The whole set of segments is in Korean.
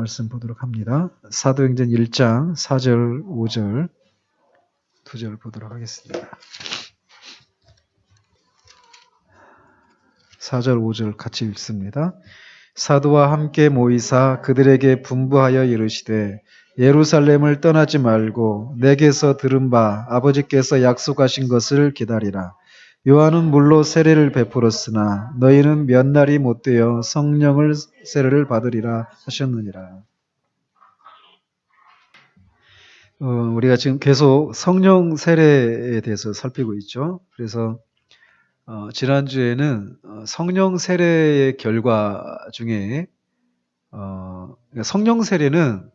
말씀 보도록 합니다. 사도행전 1장 4절, 5절, 2절 보도록 하겠습니다. 4절, 5절 같이 읽습니다. 사도와 함께 모이사 그들에게 분부하여 이르시되 예루살렘을 떠나지 말고 내게서 들은 바 아버지께서 약속하신 것을 기다리라. 요한은 물로 세례를 베풀었으나 너희는 몇 날이 못되어 성령을 세례를 받으리라 하셨느니라. 우리가 지금 계속 성령 세례에 대해서 살피고 있죠. 그래서 지난주에는 성령 세례의 결과 중에 성령 세례는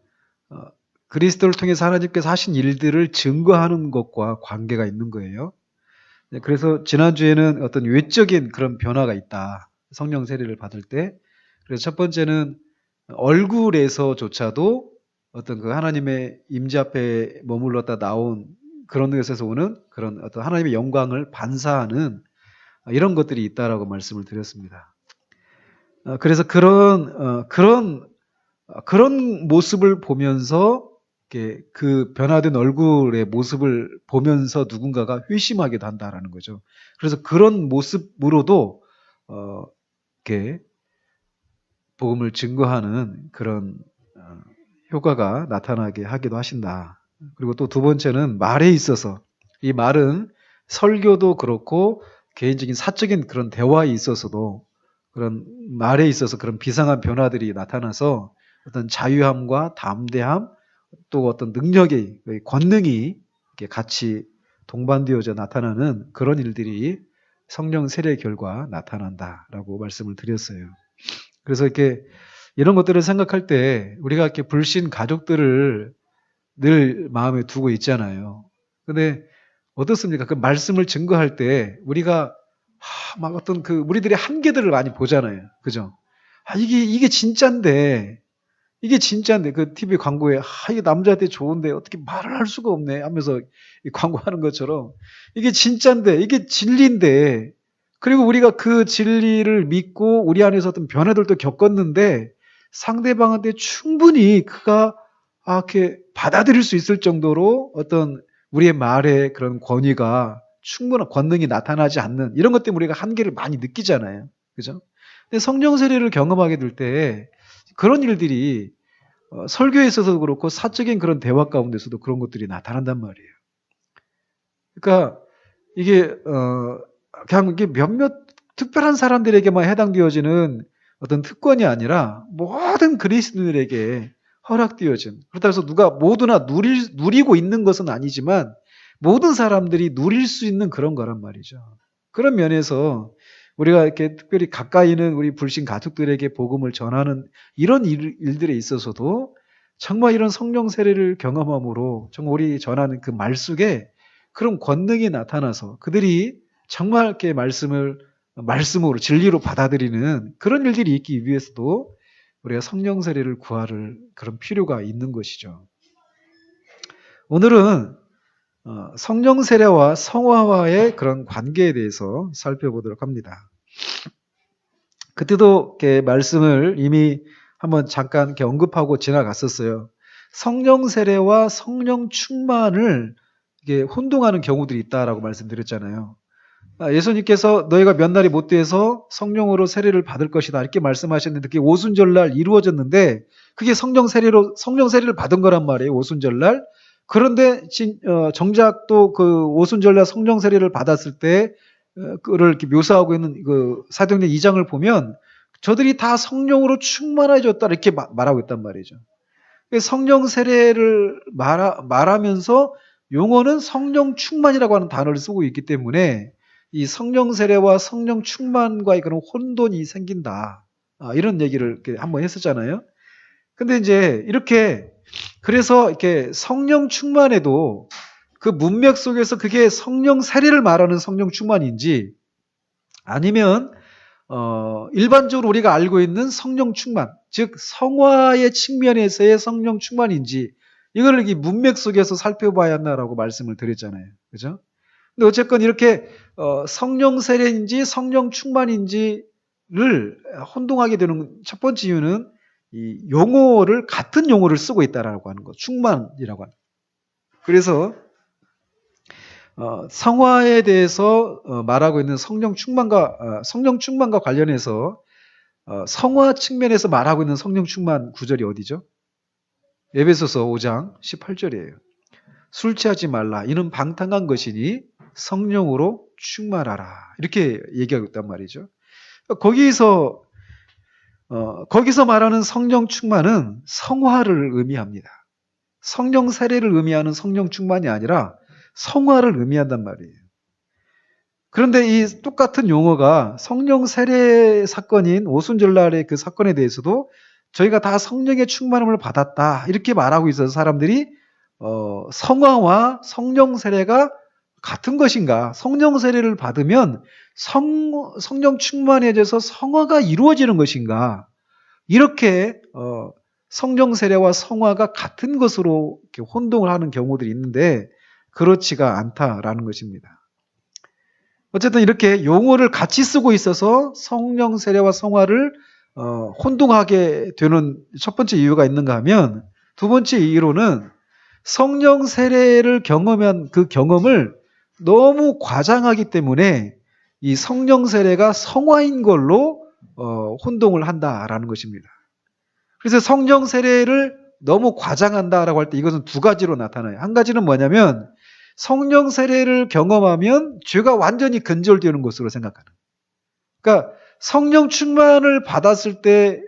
그리스도를 통해서 하나님께서 하신 일들을 증거하는 것과 관계가 있는 거예요. 그래서 지난주에는 어떤 외적인 그런 변화가 있다. 성령 세례를 받을 때. 그래서 첫 번째는 얼굴에서조차도 어떤 그 하나님의 임재 앞에 머물렀다 나온 그런 것에서 오는 그런 어떤 하나님의 영광을 반사하는 이런 것들이 있다라고 말씀을 드렸습니다. 그래서 그런 모습을 보면서 그 변화된 얼굴의 모습을 보면서 누군가가 회심하기도 한다라는 거죠. 그래서 그런 모습으로도 이렇게 복음을 증거하는 그런 효과가 나타나게 하기도 하신다. 그리고 또 두 번째는 말에 있어서 이 말은 설교도 그렇고 개인적인 사적인 그런 대화에 있어서도 그런 말에 있어서 그런 비상한 변화들이 나타나서 어떤 자유함과 담대함 또 어떤 능력의 권능이 이렇게 같이 동반되어져 나타나는 그런 일들이 성령 세례 결과 나타난다라고 말씀을 드렸어요. 그래서 이렇게 이런 것들을 생각할 때 우리가 이렇게 불신 가족들을 늘 마음에 두고 있잖아요. 근데 어떻습니까? 그 말씀을 증거할 때 우리가 막 어떤 그 우리들의 한계들을 많이 보잖아요. 그죠? 이게 진짜인데 그 TV 광고에 이게 남자한테 좋은데 어떻게 말을 할 수가 없네 하면서 광고하는 것처럼 이게 진짜인데 이게 진리인데 그리고 우리가 그 진리를 믿고 우리 안에서 어떤 변화들도 겪었는데 상대방한테 충분히 그가 이렇게 받아들일 수 있을 정도로 어떤 우리의 말에 그런 권위가 충분한 권능이 나타나지 않는 이런 것 때문에 우리가 한계를 많이 느끼잖아요. 그죠? 근데 성령 세례를 경험하게 될 때 그런 일들이 설교에 있어서도 그렇고 사적인 그런 대화 가운데서도 그런 것들이 나타난단 말이에요. 그러니까 이게 그냥 이게 몇몇 특별한 사람들에게만 해당되어지는 어떤 특권이 아니라 모든 그리스도인들에게 허락되어진 그렇다고 해서 누가 모두나 누리고 있는 것은 아니지만 모든 사람들이 누릴 수 있는 그런 거란 말이죠. 그런 면에서 우리가 이렇게 특별히 가까이 있는 우리 불신 가족들에게 복음을 전하는 이런 일들에 있어서도 정말 이런 성령 세례를 경험함으로 정말 우리 전하는 그 말 속에 그런 권능이 나타나서 그들이 정말 이렇게 말씀으로 진리로 받아들이는 그런 일들이 있기 위해서도 우리가 성령 세례를 구할 그런 필요가 있는 것이죠. 오늘은 성령 세례와 성화와의 그런 관계에 대해서 살펴보도록 합니다. 그때도 이렇게 말씀을 이미 한번 잠깐 이렇게 언급하고 지나갔었어요. 성령 세례와 성령 충만을 이게 혼동하는 경우들이 있다라고 말씀드렸잖아요. 예수님께서 너희가 몇 날이 못 돼서 성령으로 세례를 받을 것이다 이렇게 말씀하셨는데 그게 오순절날 이루어졌는데 그게 성령 세례를 받은 거란 말이에요. 오순절날. 그런데 정작 또 그 오순절날 성령 세례를 받았을 때 그를 이렇게 묘사하고 있는 그 사도행전 2장을 보면 저들이 다 성령으로 충만해졌다 이렇게 말하고 있단 말이죠. 성령 세례를 말하면서 용어는 성령 충만이라고 하는 단어를 쓰고 있기 때문에 이 성령 세례와 성령 충만과의 그런 혼돈이 생긴다. 이런 얘기를 이렇게 한번 했었잖아요. 근데 이제 그래서 이렇게 성령 충만에도 그 문맥 속에서 그게 성령 세례를 말하는 성령 충만인지 아니면 일반적으로 우리가 알고 있는 성령 충만, 즉 성화의 측면에서의 성령 충만인지 이거를 이 문맥 속에서 살펴봐야 한다라고 말씀을 드렸잖아요. 그죠? 근데 어쨌건 이렇게 성령 세례인지 성령 충만인지를 혼동하게 되는 첫 번째 이유는 이 용어를 같은 용어를 쓰고 있다라고 하는 거, 충만이라고 하는. 그래서 성화에 대해서 말하고 있는 성령 충만과 관련해서 성화 측면에서 말하고 있는 성령 충만 구절이 어디죠? 에베소서 5장 18절이에요. 술 취하지 말라. 이는 방탕한 것이니 성령으로 충만하라. 이렇게 얘기하고 있단 말이죠. 거기서 말하는 성령 충만은 성화를 의미합니다. 성령 세례를 의미하는 성령 충만이 아니라 성화를 의미한단 말이에요. 그런데 이 똑같은 용어가 성령 세례 사건인 오순절날의 그 사건에 대해서도 저희가 다 성령의 충만함을 받았다 이렇게 말하고 있어서 사람들이 성화와 성령 세례가 같은 것인가? 성령 세례를 받으면 성령 충만해져서 성화가 이루어지는 것인가? 이렇게 성령 세례와 성화가 같은 것으로 이렇게 혼동을 하는 경우들이 있는데 그렇지가 않다라는 것입니다. 어쨌든 이렇게 용어를 같이 쓰고 있어서 성령 세례와 성화를 혼동하게 되는 첫 번째 이유가 있는가 하면 두 번째 이유로는 성령 세례를 경험한 그 경험을 너무 과장하기 때문에 이 성령 세례가 성화인 걸로 혼동을 한다라는 것입니다. 그래서 성령 세례를 너무 과장한다라고 할 때 이것은 두 가지로 나타나요. 한 가지는 뭐냐면 성령 세례를 경험하면 죄가 완전히 근절되는 것으로 생각하는. 그러니까 성령 충만을 받았을 때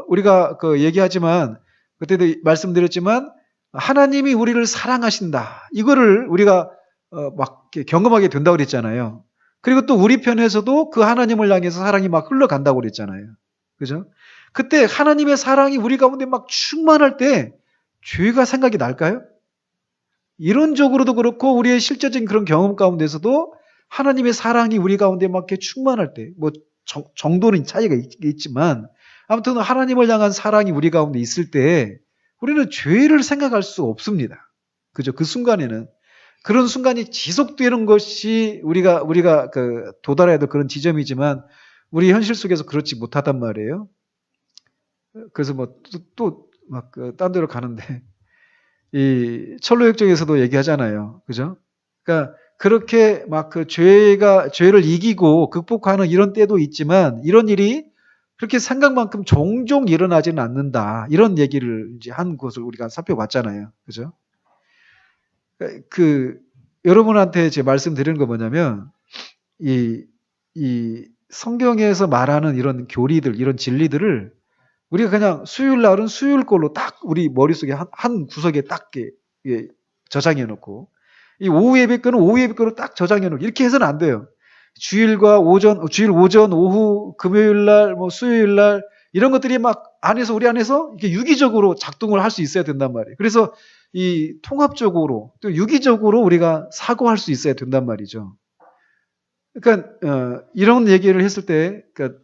우리가 얘기하지만 그때도 말씀드렸지만 하나님이 우리를 사랑하신다. 이거를 우리가 막 경험하게 된다고 그랬잖아요. 그리고 또 우리 편에서도 그 하나님을 향해서 사랑이 막 흘러간다고 그랬잖아요. 그죠? 그때 하나님의 사랑이 우리 가운데 막 충만할 때 죄가 생각이 날까요? 이론적으로도 그렇고 우리의 실제적인 그런 경험 가운데서도 하나님의 사랑이 우리 가운데 막 이렇게 충만할 때, 뭐 정도는 차이가 있지만 아무튼 하나님을 향한 사랑이 우리 가운데 있을 때 우리는 죄를 생각할 수 없습니다. 그죠? 그 순간에는 그런 순간이 지속되는 것이 우리가 도달해야 될 그런 지점이지만 우리 현실 속에서 그렇지 못하단 말이에요. 그래서 딴 데로 가는데 이 철로역정에서도 얘기하잖아요. 그죠? 그러니까 그렇게 막 죄를 이기고 극복하는 이런 때도 있지만 이런 일이 그렇게 생각만큼 종종 일어나지는 않는다. 이런 얘기를 이제 한 것을 우리가 살펴봤잖아요. 그죠? 여러분한테 제가 말씀드리는 거 뭐냐면 이 성경에서 말하는 이런 교리들, 이런 진리들을 우리가 그냥 수요일 날은 수요일 걸로 딱 우리 머릿속에 한 구석에 딱 저장해 놓고 이 오후 예배 거는 오후 예배 거로 딱 저장해 놓고 이렇게 해서는 안 돼요. 주일 오전, 오후, 금요일 날, 수요일 날 이런 것들이 막 우리 안에서 이렇게 유기적으로 작동을 할 수 있어야 된단 말이에요. 그래서 이 통합적으로 또 유기적으로 우리가 사고할 수 있어야 된단 말이죠. 그러니까 이런 얘기를 했을 때 그러니까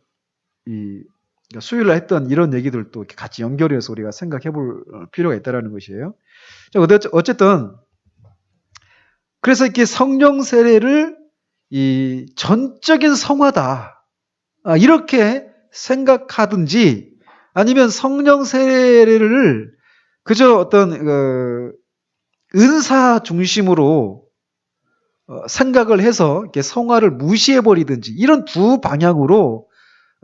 수요일 날 했던 이런 얘기들도 이렇게 같이 연결해서 우리가 생각해 볼 필요가 있다는 것이에요. 어쨌든 그래서 이렇게 성령 세례를 이 전적인 성화다. 이렇게 생각하든지 아니면 성령 세례를 그저 어떤 은사 중심으로 생각을 해서 이렇게 성화를 무시해 버리든지 이런 두 방향으로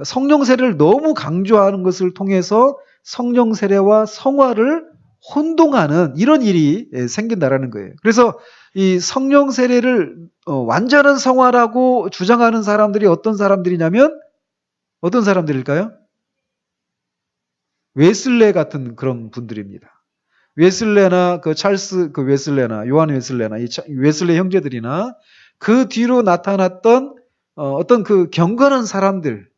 성령 세례를 너무 강조하는 것을 통해서 성령 세례와 성화를 혼동하는 이런 일이 생긴다라는 거예요. 그래서 이 성령 세례를 완전한 성화라고 주장하는 사람들이 어떤 사람들이냐면 어떤 사람들일까요? 웨슬레 같은 그런 분들입니다. 웨슬레나 찰스 웨슬레나 요한 웨슬레나 이 웨슬레 형제들이나 그 뒤로 나타났던 어떤 경건한 사람들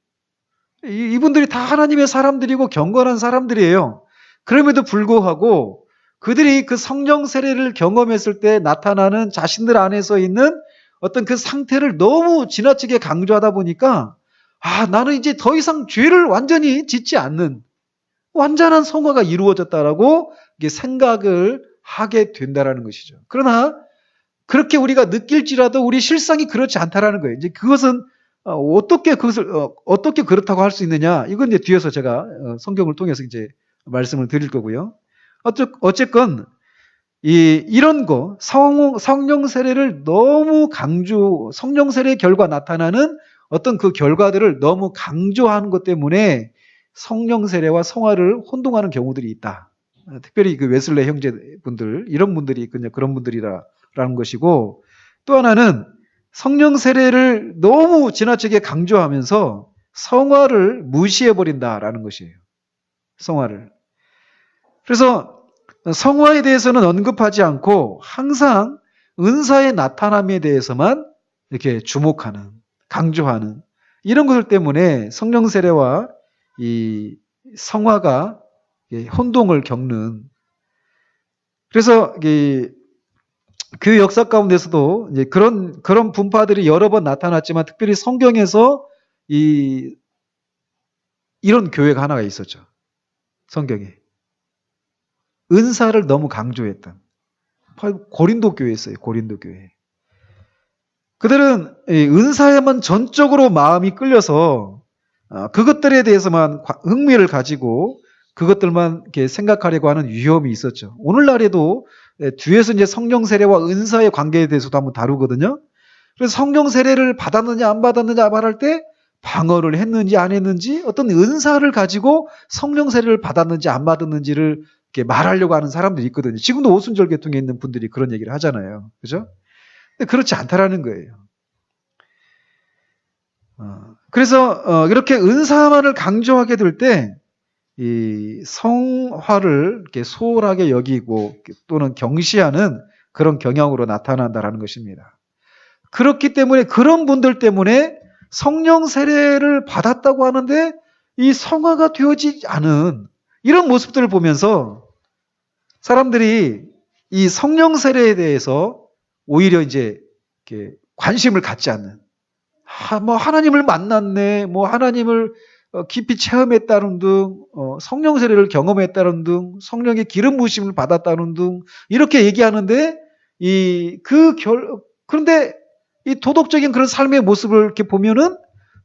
이분들이 다 하나님의 사람들이고 경건한 사람들이에요. 그럼에도 불구하고 그들이 그 성령 세례를 경험했을 때 나타나는 자신들 안에서 있는 어떤 그 상태를 너무 지나치게 강조하다 보니까 나는 이제 더 이상 죄를 완전히 짓지 않는 완전한 성화가 이루어졌다라고 생각을 하게 된다라는 것이죠. 그러나 그렇게 우리가 느낄지라도 우리 실상이 그렇지 않다라는 거예요. 이제 그것은 어떻게 그것을 어떻게 그렇다고 할 수 있느냐? 이건 이제 뒤에서 제가 성경을 통해서 이제 말씀을 드릴 거고요. 어쨌건 이런 거 성령 세례를 너무 성령 세례 결과 나타나는 어떤 그 결과들을 너무 강조하는 것 때문에 성령 세례와 성화를 혼동하는 경우들이 있다. 특별히 그 웨슬레 형제분들 이런 분들이 그냥 그런 분들이라는 것이고, 또 하나는 성령 세례를 너무 지나치게 강조하면서 성화를 무시해 버린다라는 것이에요. 성화를. 그래서 성화에 대해서는 언급하지 않고 항상 은사의 나타남에 대해서만 이렇게 주목하는, 강조하는 이런 것들 때문에 성령 세례와 이 성화가 혼동을 겪는, 그래서 그 역사 가운데서도 이제 그런 분파들이 여러 번 나타났지만 특별히 성경에서 이런 교회가 하나가 있었죠. 성경에 은사를 너무 강조했던 고린도 교회였어요. 고린도 교회. 그들은 은사에만 전적으로 마음이 끌려서 그것들에 대해서만 흥미를 가지고 그것들만 이렇게 생각하려고 하는 위험이 있었죠. 오늘날에도 뒤에서 이제 성령 세례와 은사의 관계에 대해서도 한번 다루거든요. 그래서 성령 세례를 받았느냐 안 받았느냐 말할 때 방언을 했는지 안 했는지, 어떤 은사를 가지고 성령 세례를 받았는지 안 받았는지를 이렇게 말하려고 하는 사람들이 있거든요. 지금도 오순절 계통에 있는 분들이 그런 얘기를 하잖아요. 그죠? 근데 그렇지 않다라는 거예요. 그래서 이렇게 은사만을 강조하게 될 때 이 성화를 이렇게 소홀하게 여기고 또는 경시하는 그런 경향으로 나타난다라는 것입니다. 그렇기 때문에 그런 분들 때문에 성령 세례를 받았다고 하는데 이 성화가 되어지지 않은 이런 모습들을 보면서 사람들이 이 성령 세례에 대해서 오히려 이제 이렇게 관심을 갖지 않는, 뭐 하나님을 만났네, 뭐 하나님을 깊이 체험했다는 등, 성령 세례를 경험했다는 등, 성령의 기름 부으심을 받았다는 등 이렇게 얘기하는데 그런데 이 도덕적인 그런 삶의 모습을 이렇게 보면은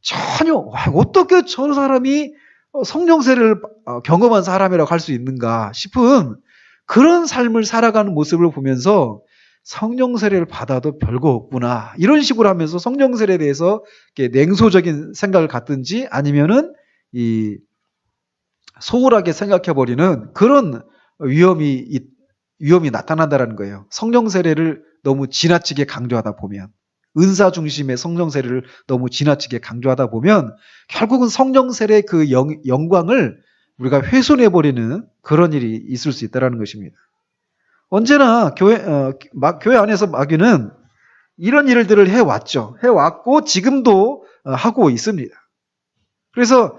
전혀 어떻게 저 사람이 성령 세례를 경험한 사람이라고 할 수 있는가 싶은 그런 삶을 살아가는 모습을 보면서 성령 세례를 받아도 별거 없구나 이런 식으로 하면서 성령 세례에 대해서 냉소적인 생각을 갖든지 아니면은 소홀하게 생각해버리는 그런 위험이 나타난다는 거예요. 성령 세례를 너무 지나치게 강조하다 보면, 은사 중심의 성령 세례를 너무 지나치게 강조하다 보면 결국은 성령 세례의 그 영광을 우리가 훼손해버리는 그런 일이 있을 수 있다는 것입니다. 언제나 교회 안에서 마귀는 이런 일들을 해왔고 지금도 하고 있습니다. 그래서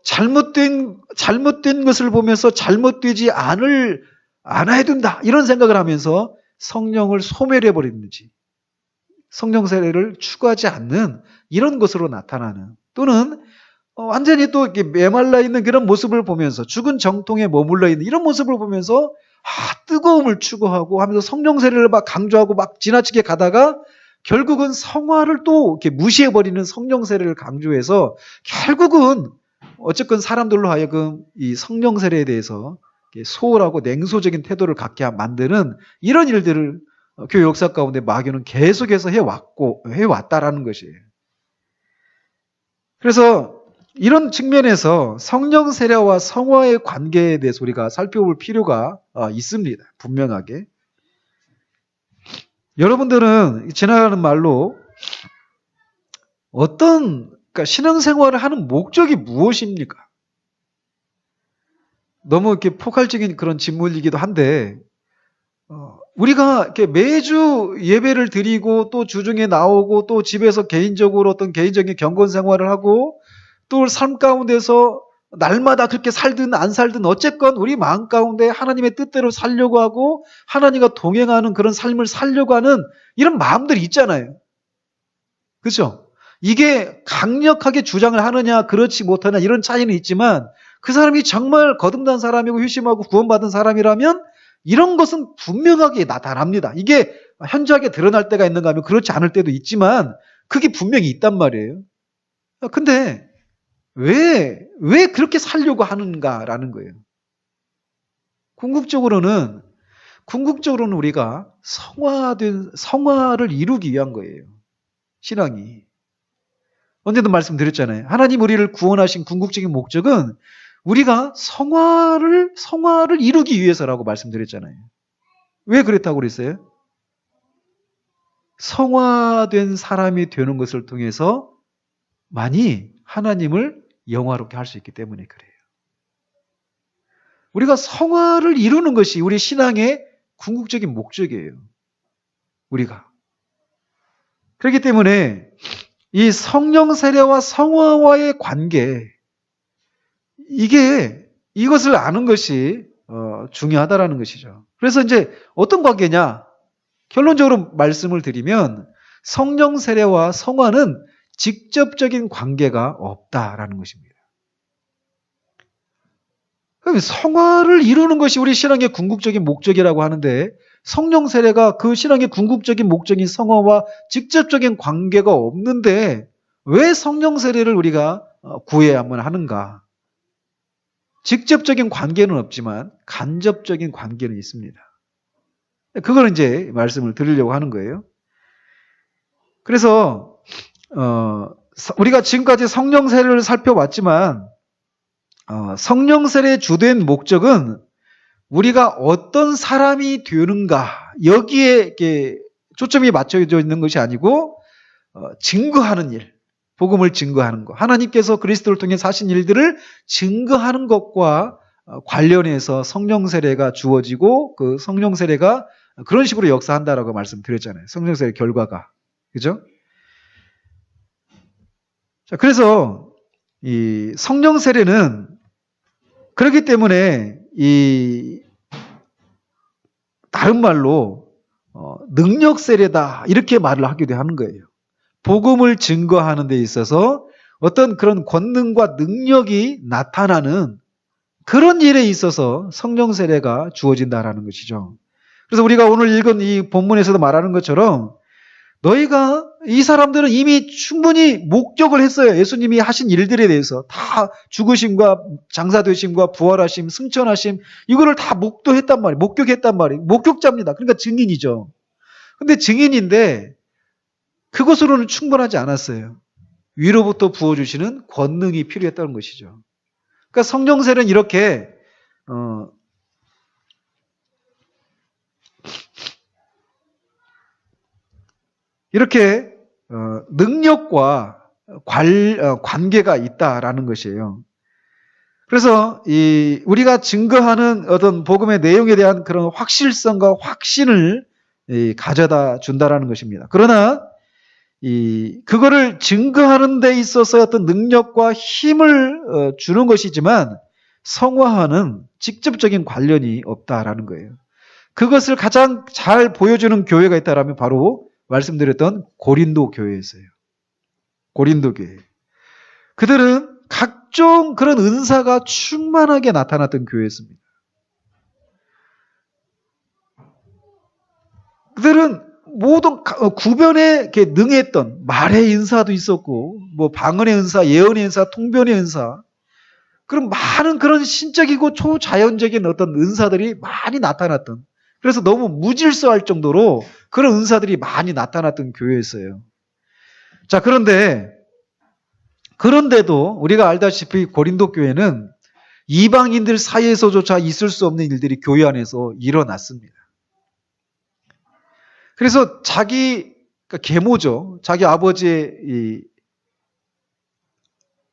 잘못된 것을 보면서 잘못되지 않아야 된다 이런 생각을 하면서 성령을 소멸해버리는지 성령 세례를 추구하지 않는 이런 것으로 나타나는, 또는 완전히 또 이렇게 메말라 있는 그런 모습을 보면서 죽은 정통에 머물러 있는 이런 모습을 보면서 뜨거움을 추구하고 하면서 성령 세례를 막 강조하고 막 지나치게 가다가 결국은 성화를 또 이렇게 무시해버리는 성령 세례를 강조해서 결국은 어쨌건 사람들로 하여금 이 성령 세례에 대해서 소홀하고 냉소적인 태도를 갖게 만드는 이런 일들을 교회 역사 가운데 마귀는 계속해서 해왔다라는 것이에요. 그래서 이런 측면에서 성령 세례와 성화의 관계에 대해서 우리가 살펴볼 필요가 있습니다. 분명하게. 여러분들은 지나가는 말로 그러니까 신앙생활을 하는 목적이 무엇입니까? 너무 이렇게 폭발적인 그런 질문이기도 한데, 우리가 이렇게 매주 예배를 드리고 또 주중에 나오고 또 집에서 개인적으로 어떤 개인적인 경건 생활을 하고 또 삶 가운데서 날마다 그렇게 살든 안 살든 어쨌건 우리 마음 가운데 하나님의 뜻대로 살려고 하고 하나님과 동행하는 그런 삶을 살려고 하는 이런 마음들이 있잖아요. 그렇죠? 이게 강력하게 주장을 하느냐 그렇지 못하냐 이런 차이는 있지만 그 사람이 정말 거듭난 사람이고 휴심하고 구원받은 사람이라면 이런 것은 분명하게 나타납니다. 이게 현저하게 드러날 때가 있는가 하면 그렇지 않을 때도 있지만 그게 분명히 있단 말이에요. 근데 왜 그렇게 살려고 하는가라는 거예요. 궁극적으로는 우리가 성화를 이루기 위한 거예요. 신앙이. 언제도 말씀드렸잖아요. 하나님 우리를 구원하신 궁극적인 목적은 우리가 성화를 이루기 위해서라고 말씀드렸잖아요. 왜 그랬다고 그랬어요? 성화된 사람이 되는 것을 통해서 많이 하나님을 영화롭게 할 수 있기 때문에 그래요. 우리가 성화를 이루는 것이 우리 신앙의 궁극적인 목적이에요. 우리가. 그렇기 때문에 이 성령 세례와 성화와의 관계, 이것을 아는 것이 중요하다라는 것이죠. 그래서 이제 어떤 관계냐? 결론적으로 말씀을 드리면 성령 세례와 성화는 직접적인 관계가 없다라는 것입니다. 그럼 성화를 이루는 것이 우리 신앙의 궁극적인 목적이라고 하는데 성령 세례가 그 신앙의 궁극적인 목적인 성화와 직접적인 관계가 없는데 왜 성령 세례를 우리가 구해야만 하는가? 직접적인 관계는 없지만 간접적인 관계는 있습니다. 그걸 이제 말씀을 드리려고 하는 거예요. 그래서 우리가 지금까지 성령 세례를 살펴봤지만 성령 세례의 주된 목적은 우리가 어떤 사람이 되는가 여기에 이렇게 초점이 맞춰져 있는 것이 아니고 증거하는 일, 복음을 증거하는 것, 하나님께서 그리스도를 통해 하신 일들을 증거하는 것과 관련해서 성령 세례가 주어지고 그 성령 세례가 그런 식으로 역사한다라고 말씀드렸잖아요. 성령 세례 결과가. 그죠? 자, 그래서 이 성령 세례는 그렇기 때문에 다른 말로 능력 세례다 이렇게 말을 하기도 하는 거예요. 복음을 증거하는 데 있어서 어떤 그런 권능과 능력이 나타나는 그런 일에 있어서 성령 세례가 주어진다라는 것이죠. 그래서 우리가 오늘 읽은 이 본문에서도 말하는 것처럼 너희가 이 사람들은 이미 충분히 목격을 했어요. 예수님이 하신 일들에 대해서 다 죽으심과 장사되심과 부활하심, 승천하심 이거를 다 목격했단 말이에요. 목격자입니다. 그러니까 증인이죠. 근데 증인인데 그것으로는 충분하지 않았어요. 위로부터 부어주시는 권능이 필요했다는 것이죠. 그러니까 성령 세례는 이렇게 능력과 관계가 있다라는 것이에요. 그래서 우리가 증거하는 어떤 복음의 내용에 대한 그런 확실성과 확신을 가져다 준다라는 것입니다. 그러나 그거를 증거하는 데 있어서 어떤 능력과 힘을 주는 것이지만 성화와는 직접적인 관련이 없다라는 거예요. 그것을 가장 잘 보여주는 교회가 있다라면 바로 말씀드렸던 고린도 교회였어요. 고린도 교회. 그들은 각종 그런 은사가 충만하게 나타났던 교회였습니다. 그들은 모든 구변에 능했던 말의 은사도 있었고, 뭐 방언의 은사, 예언의 은사, 통변의 은사, 그런 많은 그런 신적이고 초자연적인 어떤 은사들이 많이 나타났던. 그래서 너무 무질서할 정도로 그런 은사들이 많이 나타났던 교회였어요. 자, 그런데도 우리가 알다시피 고린도 교회는 이방인들 사이에서조차 있을 수 없는 일들이 교회 안에서 일어났습니다. 그래서 그러니까 계모죠. 자기 아버지의 이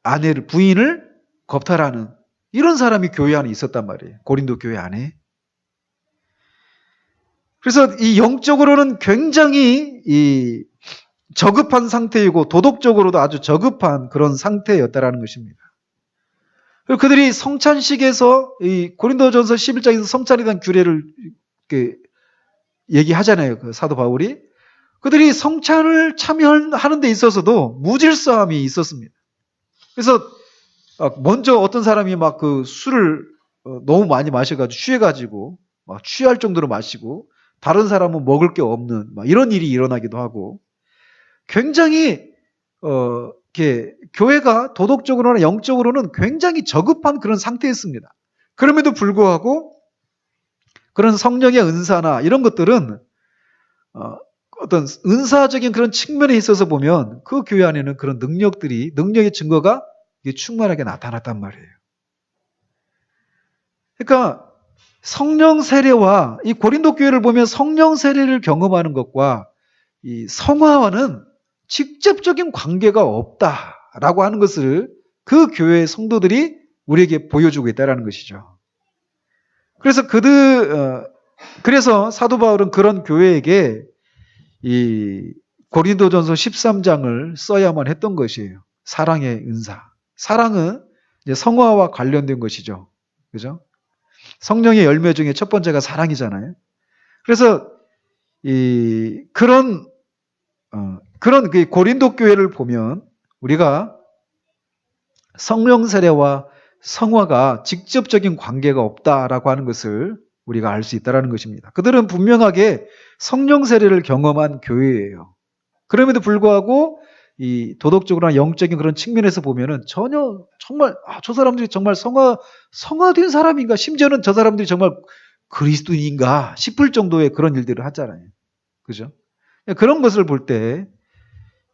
아내를, 부인을 겁탈하는 이런 사람이 교회 안에 있었단 말이에요. 고린도 교회 안에. 그래서 이 영적으로는 굉장히 저급한 상태이고 도덕적으로도 아주 저급한 그런 상태였다라는 것입니다. 그리고 그들이 성찬식에서 이 고린도전서 11장에서 성찬에 대한 규례를 이렇게 얘기하잖아요. 그 사도 바울이. 그들이 성찬을 참여하는 데 있어서도 무질서함이 있었습니다. 그래서 먼저 어떤 사람이 막 그 술을 너무 많이 마셔가지고 취해가지고 막 취할 정도로 마시고 다른 사람은 먹을 게 없는 막 이런 일이 일어나기도 하고 굉장히 이렇게 교회가 도덕적으로나 영적으로는 굉장히 저급한 그런 상태였습니다. 그럼에도 불구하고 그런 성령의 은사나 이런 것들은 어떤 은사적인 그런 측면에 있어서 보면 그 교회 안에는 그런 능력의 증거가 충만하게 나타났단 말이에요. 그러니까 성령 세례와 이 고린도 교회를 보면 성령 세례를 경험하는 것과 이 성화와는 직접적인 관계가 없다라고 하는 것을 그 교회의 성도들이 우리에게 보여주고 있다는 것이죠. 그래서 사도 바울은 그런 교회에게 이 고린도전서 13장을 써야만 했던 것이에요. 사랑의 은사. 사랑은 이제 성화와 관련된 것이죠. 그죠? 성령의 열매 중에 첫 번째가 사랑이잖아요. 그래서 그런 그 고린도 교회를 보면 우리가 성령 세례와 성화가 직접적인 관계가 없다라고 하는 것을 우리가 알 수 있다는 것입니다. 그들은 분명하게 성령 세례를 경험한 교회예요. 그럼에도 불구하고 이 도덕적으로나 영적인 그런 측면에서 보면은 전혀 정말 저 사람들이 정말 성화된 사람인가, 심지어는 저 사람들이 정말 그리스도인인가 싶을 정도의 그런 일들을 하잖아요. 그죠? 그런 것을 볼 때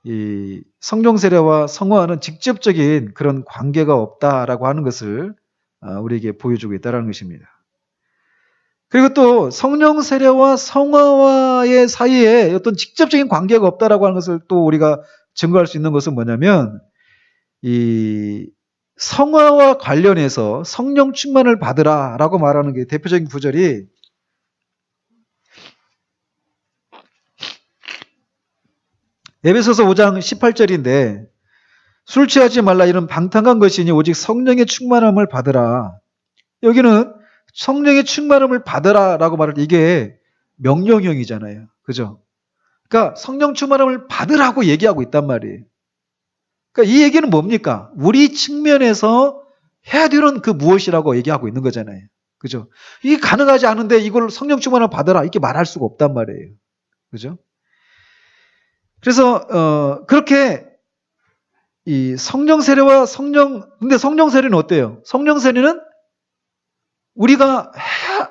이 성령 세례와 성화는 직접적인 그런 관계가 없다라고 하는 것을 우리에게 보여주고 있다는 것입니다. 그리고 또 성령 세례와 성화와의 사이에 어떤 직접적인 관계가 없다라고 하는 것을 또 우리가 증거할 수 있는 것은 뭐냐면 이 성화와 관련해서 성령 충만을 받으라라고 말하는 게 대표적인 구절이 에베소서 5장 18절인데 술 취하지 말라 이런 방탕한 것이니 오직 성령의 충만함을 받으라. 여기는 성령의 충만함을 받으라라고 말할 때 이게 명령형이잖아요. 그죠? 그러니까 성령 충만함을 받으라고 얘기하고 있단 말이에요. 그러니까 이 얘기는 뭡니까? 우리 측면에서 해야 되는 그 무엇이라고 얘기하고 있는 거잖아요. 그죠? 이게 가능하지 않은데 이걸 성령 충만함을 받으라 이렇게 말할 수가 없단 말이에요. 그죠? 그래서 그렇게 이 성령 세례와 근데 성령 세례는 어때요? 성령 세례는 우리가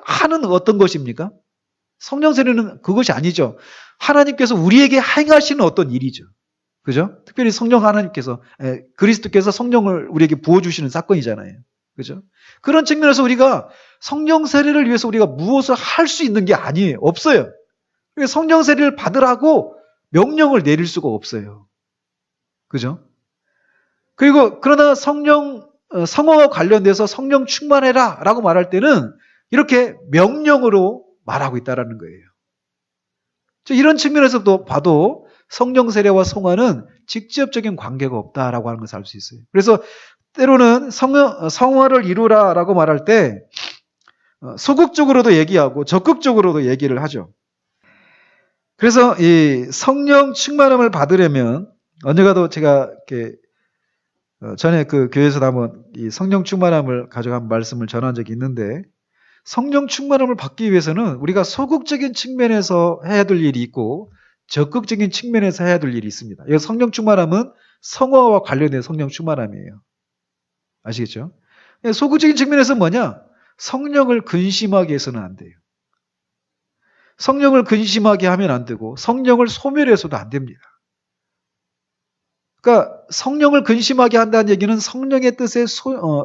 하는 어떤 것입니까? 성령 세례는 그것이 아니죠. 하나님께서 우리에게 행하시는 어떤 일이죠. 그죠? 특별히 그리스도께서 성령을 우리에게 부어주시는 사건이잖아요. 그죠? 그런 측면에서 우리가 성령 세례를 위해서 우리가 무엇을 할 수 있는 게 아니에요. 없어요. 성령 세례를 받으라고 명령을 내릴 수가 없어요. 그죠? 그러나 성화와 관련돼서 성령 충만해라 라고 말할 때는 이렇게 명령으로 말하고 있다는 거예요. 이런 측면에서도 봐도 성령 세례와 성화는 직접적인 관계가 없다라고 하는 것을 알 수 있어요. 그래서 때로는 성화를 이루라라고 말할 때 소극적으로도 얘기하고 적극적으로도 얘기를 하죠. 그래서 이 성령 충만함을 받으려면 언젠가도 제가 이렇게 전에 그 교회에서 한번 이 성령 충만함을 가져간 말씀을 전한 적이 있는데 성령 충만함을 받기 위해서는 우리가 소극적인 측면에서 해야 될 일이 있고 적극적인 측면에서 해야 될 일이 있습니다. 이 성령 충만함은 성화와 관련된 성령 충만함이에요. 아시겠죠? 소극적인 측면에서 뭐냐? 성령을 근심하게 해서는 안 돼요. 성령을 근심하게 하면 안 되고 성령을 소멸해서도 안 됩니다. 그러니까 성령을 근심하게 한다는 얘기는 성령의 뜻에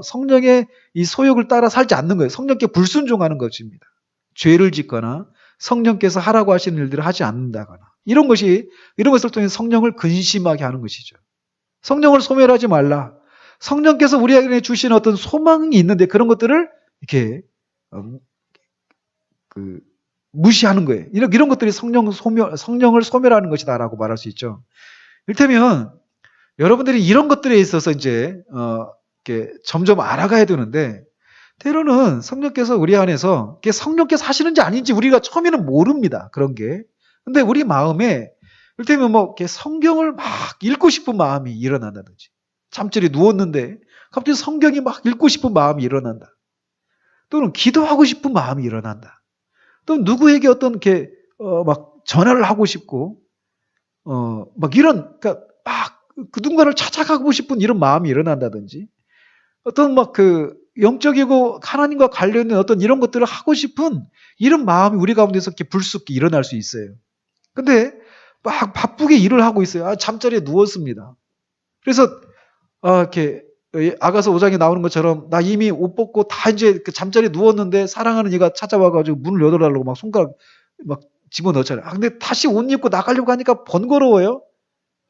성령의 이 소욕을 따라 살지 않는 거예요. 성령께 불순종하는 것입니다. 죄를 짓거나 성령께서 하라고 하시는 일들을 하지 않는다거나 이런 것을 통해 성령을 근심하게 하는 것이죠. 성령을 소멸하지 말라. 성령께서 우리에게 주신 어떤 소망이 있는데 그런 것들을 이렇게 무시하는 거예요. 이런 것들이 성령을 소멸하는 것이다라고 말할 수 있죠. 이를테면 여러분들이 이런 것들에 있어서 이제 이렇게 점점 알아가야 되는데 때로는 성령께서 우리 안에서 성령께서 하시는지 아닌지 우리가 처음에는 모릅니다. 그런 게. 근데 우리 마음에 이를테면 이렇게 성경을 막 읽고 싶은 마음이 일어난다든지 잠자리에 누웠는데 갑자기 성경이 막 읽고 싶은 마음이 일어난다. 또는 기도하고 싶은 마음이 일어난다. 또 누구에게 어떤 막 전화를 하고 싶고 막 이런, 그러니까 막 그 누군가를 찾아가고 싶은 이런 마음이 일어난다든지, 어떤 막 그 영적이고 하나님과 관련된 어떤 이런 것들을 하고 싶은 이런 마음이 우리 가운데서 이렇게 불쑥 일어날 수 있어요. 근데 막 바쁘게 일을 하고 있어요. 잠자리에 누웠습니다. 그래서 이렇게 아가서 5장에 나오는 것처럼 나 이미 옷 벗고 다 이제 그 잠자리에 누웠는데 사랑하는 이가 찾아와가지고 문을 열어달라고 막 손가락 막 집어넣잖아요. 근데 다시 옷 입고 나가려고 하니까 번거로워요.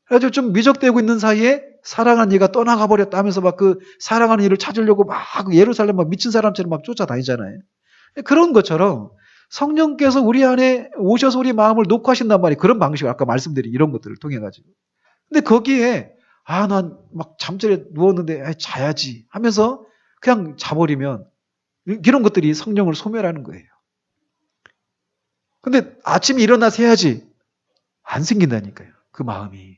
그래가지고 좀 미적대고 있는 사이에 사랑하는 이가 떠나가 버렸다 하면서 막 그 사랑하는 이를 찾으려고 막 예루살렘 막 미친 사람처럼 막 쫓아다니잖아요. 그런 것처럼 성령께서 우리 안에 오셔서 우리 마음을 녹화하신단 말이에요. 그런 방식을 아까 말씀드린 이런 것들을 통해 가지고. 근데 거기에 난 막 잠자리에 누웠는데 자야지 하면서 그냥 자버리면 이런 것들이 성령을 소멸하는 거예요. 근데 아침에 일어나서 해야지 안 생긴다니까요. 그 마음이.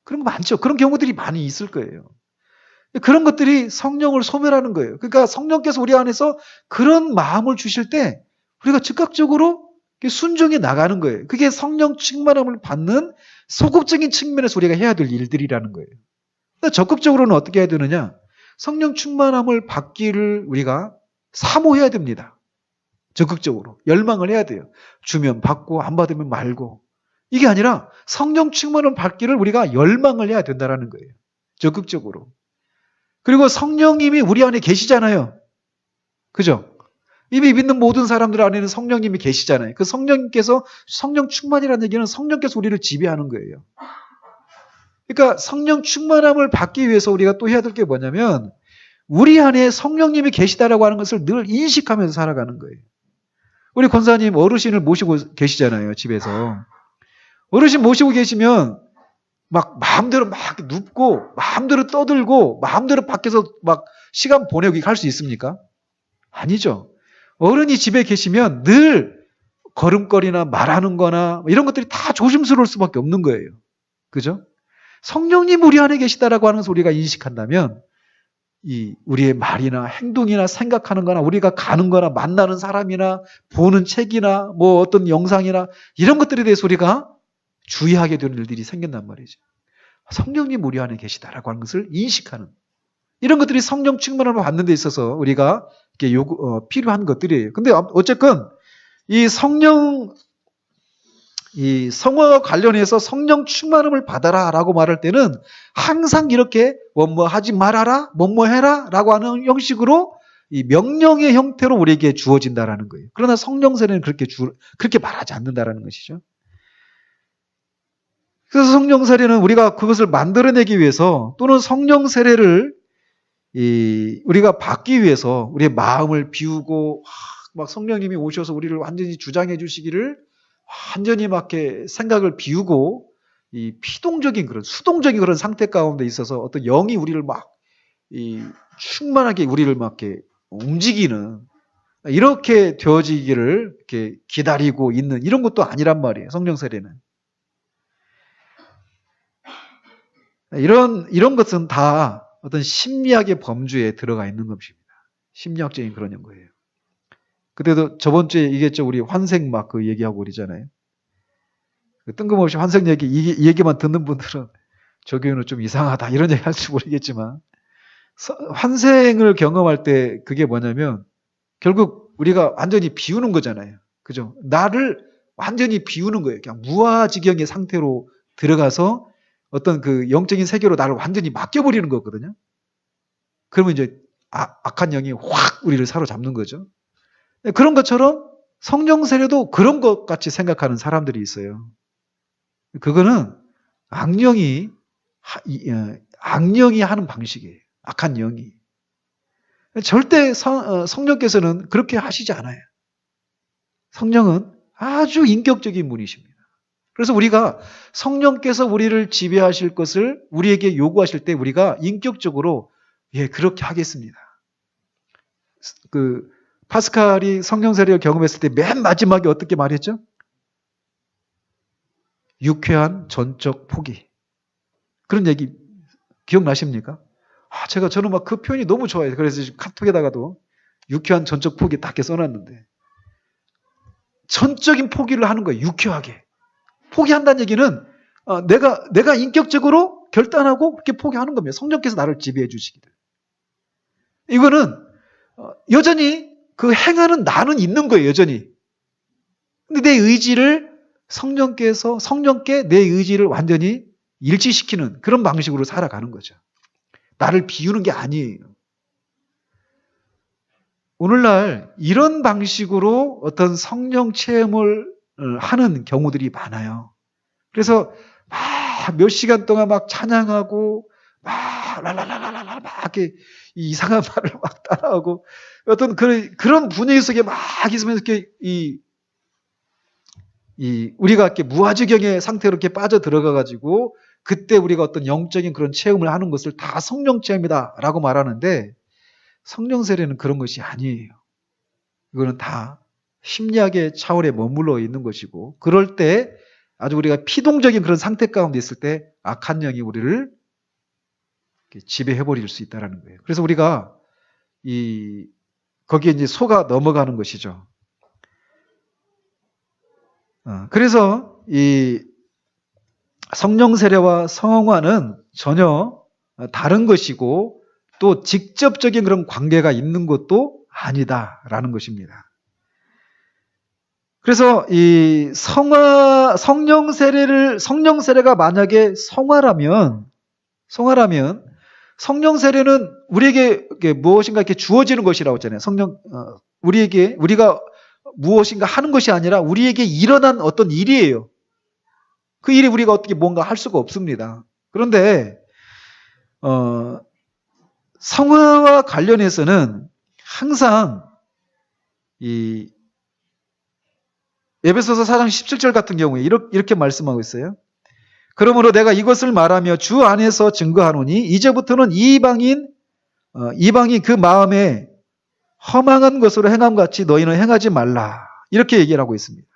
그런 거 많죠. 그런 경우들이 많이 있을 거예요. 그런 것들이 성령을 소멸하는 거예요. 그러니까 성령께서 우리 안에서 그런 마음을 주실 때 우리가 즉각적으로 순종해 나가는 거예요. 그게 성령 충만함을 받는 소극적인 측면에서 우리가 해야 될 일들이라는 거예요. 적극적으로는 어떻게 해야 되느냐? 성령 충만함을 받기를 우리가 사모해야 됩니다. 적극적으로. 열망을 해야 돼요. 주면 받고 안 받으면 말고. 이게 아니라 성령 충만함을 받기를 우리가 열망을 해야 된다는 거예요. 적극적으로. 그리고 성령님이 우리 안에 계시잖아요. 그죠? 이미 믿는 모든 사람들 안에는 성령님이 계시잖아요. 그 성령님께서 성령 충만이라는 얘기는 성령께서 우리를 지배하는 거예요. 그러니까 성령 충만함을 받기 위해서 우리가 또 해야 될 게 뭐냐면 우리 안에 성령님이 계시다라고 하는 것을 늘 인식하면서 살아가는 거예요. 우리 권사님 어르신을 모시고 계시잖아요. 집에서. 어르신 모시고 계시면 막 마음대로 막 눕고 마음대로 떠들고 마음대로 밖에서 막 시간 보내고 할 수 있습니까? 아니죠. 어른이 집에 계시면 늘 걸음걸이나 말하는 거나 이런 것들이 다 조심스러울 수밖에 없는 거예요. 그죠? 성령님 우리 안에 계시다라고 하는 것을 우리가 인식한다면 이 우리의 말이나 행동이나 생각하는 거나 우리가 가는 거나 만나는 사람이나 보는 책이나 뭐 어떤 영상이나 이런 것들에 대해서 우리가 주의하게 되는 일들이 생긴단 말이죠. 성령님 우리 안에 계시다라고 하는 것을 인식하는 이런 것들이 성령 충만함을 받는 데 있어서 우리가 이렇게 필요한 것들이에요. 근데 어쨌건 이 성화와 관련해서 성령 충만함을 받아라라고 말할 때는 항상 이렇게 뭐뭐 하지 말아라, 뭐뭐 해라라고 하는 형식으로 이 명령의 형태로 우리에게 주어진다라는 거예요. 그러나 성령 세례는 그렇게 말하지 않는다라는 것이죠. 그래서 성령 세례는 우리가 그것을 만들어내기 위해서 또는 성령 세례를 우리가 받기 위해서 우리의 마음을 비우고 막 성령님이 오셔서 우리를 완전히 주장해 주시기를 완전히 막 이렇게 생각을 비우고 이 피동적인 그런 수동적인 그런 상태 가운데 있어서 어떤 영이 우리를 막 충만하게 우리를 막 이렇게 움직이는 이렇게 되어지기를 이렇게 기다리고 있는 이런 것도 아니란 말이에요. 성령 세례는. 이런 것은 다 어떤 심리학의 범주에 들어가 있는 것입니다. 심리학적인 그런 연구예요. 그때도 저번 주에 얘기했죠. 우리 환생 막 그 얘기하고 그러잖아요. 뜬금없이 환생 얘기, 이 얘기만 듣는 분들은 저 교회는 좀 이상하다 이런 얘기 할지 모르겠지만 환생을 경험할 때 그게 뭐냐면 결국 우리가 완전히 비우는 거잖아요. 그죠? 나를 완전히 비우는 거예요. 그냥 무아지경의 상태로 들어가서 어떤 그 영적인 세계로 나를 완전히 맡겨버리는 거거든요. 그러면 이제 악한 영이 확 우리를 사로잡는 거죠. 그런 것처럼 성령 세례도 그런 것 같이 생각하는 사람들이 있어요. 그거는 악령이 하는 방식이에요. 악한 영이. 절대 성령께서는 그렇게 하시지 않아요. 성령은 아주 인격적인 분이십니다. 그래서 우리가 성령께서 우리를 지배하실 것을 우리에게 요구하실 때 우리가 인격적으로 그렇게 하겠습니다. 그 파스칼이 성령 세례를 경험했을 때 맨 마지막에 어떻게 말했죠? 유쾌한 전적 포기. 그런 얘기 기억나십니까? 저는 막 그 표현이 너무 좋아요. 그래서 카톡에다가도 유쾌한 전적 포기 딱 이렇게 써놨는데 전적인 포기를 하는 거예요. 유쾌하게. 포기한다는 얘기는 내가 인격적으로 결단하고 그렇게 포기하는 겁니다. 성령께서 나를 지배해 주시기를. 이거는 여전히 그 행하는 나는 있는 거예요. 여전히. 근데 내 의지를 성령께 내 의지를 완전히 일치시키는 그런 방식으로 살아가는 거죠. 나를 비우는 게 아니에요. 오늘날 이런 방식으로 어떤 성령 체험을 하는 경우들이 많아요. 그래서 막 몇 시간 동안 막 찬양하고 막 랄랄랄랄라 막 이렇게 이상한 말을 막 따라하고 어떤 그런 분위기 속에 막 있으면서 이렇게 우리가 이렇게 무아지경의 상태로 이렇게 빠져 들어가 가지고 그때 우리가 어떤 영적인 그런 체험을 하는 것을 다 성령 체험이다라고 말하는데 성령 세례는 그런 것이 아니에요. 이거는 다 심리학의 차원에 머물러 있는 것이고 그럴 때 아주 우리가 피동적인 그런 상태 가운데 있을 때 악한 영이 우리를 지배해 버릴 수 있다는 거예요. 그래서 우리가 거기에 이제 속아 넘어가는 것이죠. 그래서 이 성령 세례와 성화는 전혀 다른 것이고 또 직접적인 그런 관계가 있는 것도 아니다라는 것입니다. 그래서 이 성령 세례가 만약에 성화라면 성령 세례는 우리에게 무엇인가 이렇게 주어지는 것이라고 했잖아요. 우리가 무엇인가 하는 것이 아니라 우리에게 일어난 어떤 일이에요. 그 일이 우리가 어떻게 뭔가 할 수가 없습니다. 그런데 성화와 관련해서는 항상 이 에베소서 4장 17절 같은 경우에 이렇게 말씀하고 있어요. 그러므로 내가 이것을 말하며 주 안에서 증거하노니 이제부터는 이방인 그 마음에 허망한 것으로 행함같이 너희는 행하지 말라. 이렇게 얘기를 하고 있습니다.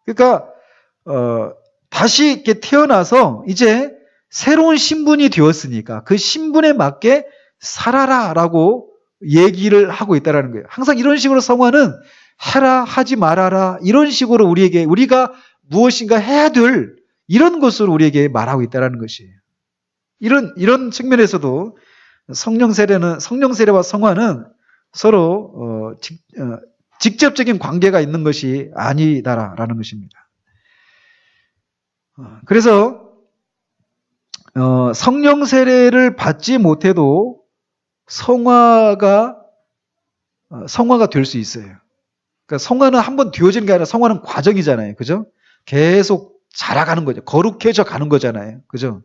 그러니까 다시 이렇게 태어나서 이제 새로운 신분이 되었으니까 그 신분에 맞게 살아라라고 얘기를 하고 있다는 거예요. 항상 이런 식으로 성화는 해라, 하지 말아라 이런 식으로 우리가 무엇인가 해야 될 이런 것으로 우리에게 말하고 있다는 것이에요. 이런 측면에서도 성령 세례와 성화는 서로 직접적인 관계가 있는 것이 아니다라는 것입니다. 그래서 성령 세례를 받지 못해도 성화가 될 수 있어요. 그러니까 성화는 한번 되어지는 게 아니라 성화는 과정이잖아요. 그죠? 계속 자라가는 거죠. 거룩해져 가는 거잖아요. 그죠?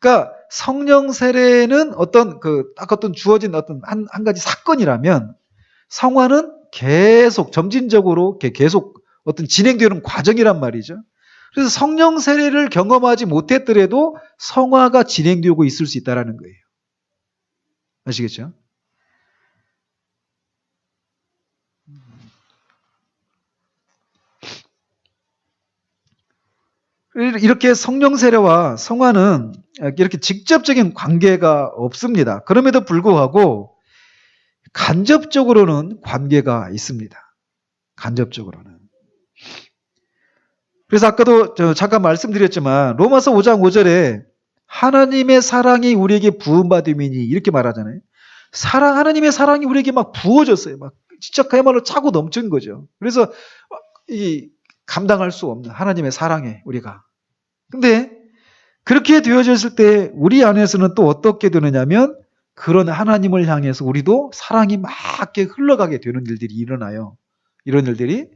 그러니까 성령 세례는 어떤 주어진 어떤 한 가지 사건이라면 성화는 계속 점진적으로 계속 어떤 진행되는 과정이란 말이죠. 그래서 성령 세례를 경험하지 못했더라도 성화가 진행되고 있을 수 있다는 거예요. 아시겠죠? 이렇게 성령 세례와 성화는 이렇게 직접적인 관계가 없습니다. 그럼에도 불구하고 간접적으로는 관계가 있습니다. 간접적으로는. 그래서 아까도 잠깐 말씀드렸지만 로마서 5장 5절에 하나님의 사랑이 우리에게 부음받음이니 이렇게 말하잖아요. 하나님의 사랑이 우리에게 막 부어졌어요. 막 진짜 그야말로 차고 넘친 거죠. 그래서 감당할 수 없는 하나님의 사랑에 우리가. 근데 그렇게 되어졌을 때 우리 안에서는 또 어떻게 되느냐면 그런 하나님을 향해서 우리도 사랑이 막 흘러가게 되는 일들이 일어나요. 이런 일들이.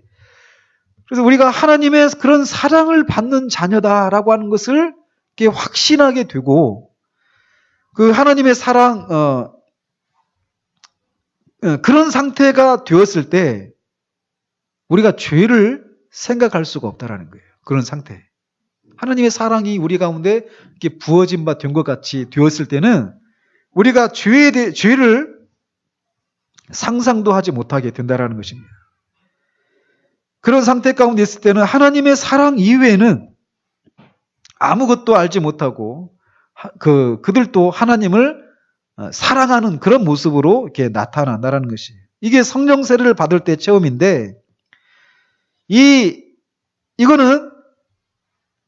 그래서 우리가 하나님의 그런 사랑을 받는 자녀다라고 하는 것을 이렇게 확신하게 되고 그 하나님의 사랑 그런 상태가 되었을 때 우리가 죄를 생각할 수가 없다라는 거예요. 그런 상태. 하나님의 사랑이 우리 가운데 이렇게 부어진 바 된 것 같이 되었을 때는 우리가 죄를 상상도 하지 못하게 된다라는 것입니다. 그런 상태 가운데 있을 때는 하나님의 사랑 이외에는 아무것도 알지 못하고 그들도 하나님을 사랑하는 그런 모습으로 이렇게 나타난다라는 것이에요. 이게 성령 세례를 받을 때 체험인데 이거는